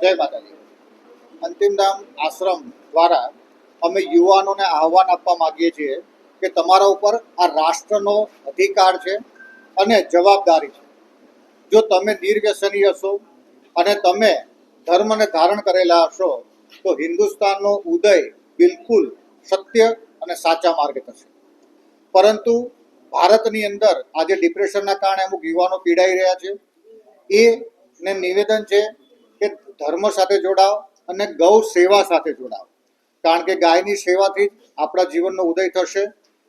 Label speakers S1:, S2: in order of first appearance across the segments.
S1: જય માતાજી. અંતિમધામ આશ્રમ દ્વારા અમે યુવાનોને આહવાન આપવા માંગીએ છીએ કે તમારા ઉપર આ રાષ્ટ્રનો અધિકાર છે અને જવાબદારી છે. જો તમે નિર્વ્યસની હશો અને તમે ધર્મને ધારણ કરેલા હશો તો હિન્દુસ્તાનનો ઉદય બિલકુલ સત્ય અને સાચા માર્ગે થશે. પરંતુ ભારતની અંદર આજે ડિપ્રેશનના કારણે અમુક યુવાનો પીડાઈ રહ્યા છે. એને નિવેદન છે કે ધર્મ સાથે જોડાઓ અને ગૌ સેવા સાથે જોડાઓ, કારણ કે ગાયની સેવાથી જ આપણા જીવનનો ઉદય થશે.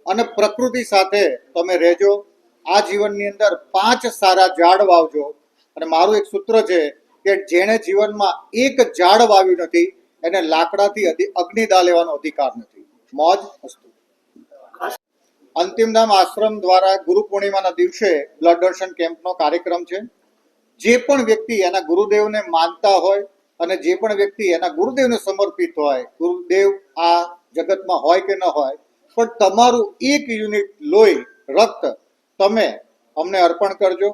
S1: અને પ્રકૃતિ સાથે તમે રહેજો. આ જીવનની અંદર 5 સારા ઝાડ વાવજો. અને મારું એક સૂત્ર છે કે જેણે જીવનમાં એક ઝાડ વાવ્યું નથી એને લાકડાથી અગ્નિદા લેવાનો અધિકાર નથી. મોજ અસ્તુ. અંતિમધામ આશ્રમ દ્વારા ગુરુ પૂર્ણિમાના દિવસે બ્લડ ડોનેશન કેમ્પનો કાર્યક્રમ છે. જે પણ વ્યક્તિ એના ગુરુદેવને માનતા હોય અને જે પણ વ્યક્તિ એના ગુરુદેવને સમર્પિત હોય, ગુરુદેવ આ જગતમાં હોય કે ન હોય, પણ તમારું 1 યુનિટ લોહી રક્ત તમે અમને અર્પણ કરજો.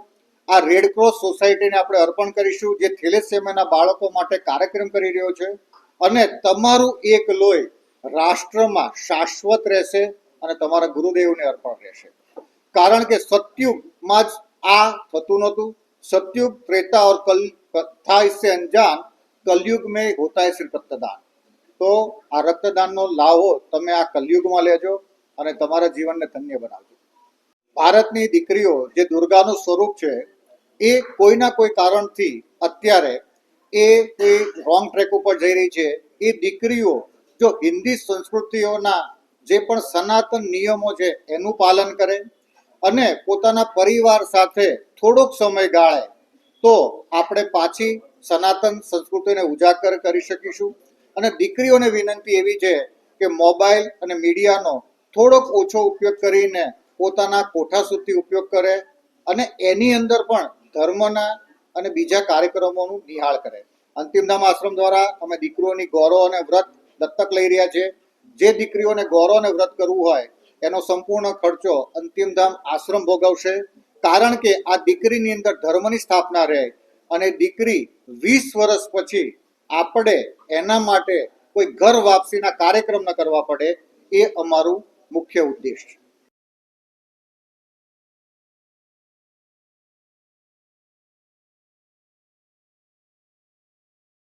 S1: આ રેડક્રોસ સોસાયટીને આપણે અર્પણ કરીશું, જે થેલેસેમિયાના બાળકો માટે કાર્યક્રમ કરી રહ્યો છે. અને તમારું 1 લોહી રાષ્ટ્રમાં શાશ્વત રહેશે અને તમારા ગુરુદેવને અર્પણ રહેશે. કારણ કે સતયુગમાં જ આ થતું નહોતું. सतयुग त्रेता और कल था इससे अनजान, कलयुग में होता है सिर्फ रक्तदान. तो આ રક્તદાનનો લાવો તમે આ કલયુગમાં લેજો અને તમારા જીવનને ધન્ય બનાવજો. ભારતની દીકરીઓ જે દુર્ગાનું સ્વરૂપ છે એ કોઈના કોઈ કારણથી અત્યારે એ કોઈ રોંગ ટ્રેક ઉપર જઈ રહી છે. એ દીકરીઓ જો હિન્દી સંસ્કૃતિઓના જે પણ સનાતન નિયમો છે એનું પાલન કરે અને પોતાના પરિવાર સાથે થોડોક સમય ગાળે તો આપણે પાછી સનાતન સંસ્કૃતિને ઉજાગર કરી શકીશું. અને દીકરીઓને વિનંતી એવી છે કે મોબાઈલ અને મીડિયાનો થોડોક ઓછો ઉપયોગ કરીને પોતાના કોઠા સુધી ઉપયોગ કરે અને એની અંદર પણ ધર્મના અને બીજા કાર્યક્રમોનું નિહાળ કરે. અંતિમધામ આશ્રમ દ્વારા અમે દીકરીઓની ગૌરવ અને વ્રત દત્તક લઈ રહ્યા છીએ. જે દીકરીઓને ગૌરવ અને વ્રત કરવું હોય એનો સંપૂર્ણ ખર્ચો અંતિમધામ આશ્રમ ભોગવશે. કારણ કે આ દીકરીની અંદર ધર્મની સ્થાપના રહે અને દીકરી 20 વર્ષ પછી આપણે એના માટે કોઈ ઘર વાપસીના કાર્યક્રમ ન કરવા પડે, એ અમારું મુખ્ય ઉદ્દેશ છે.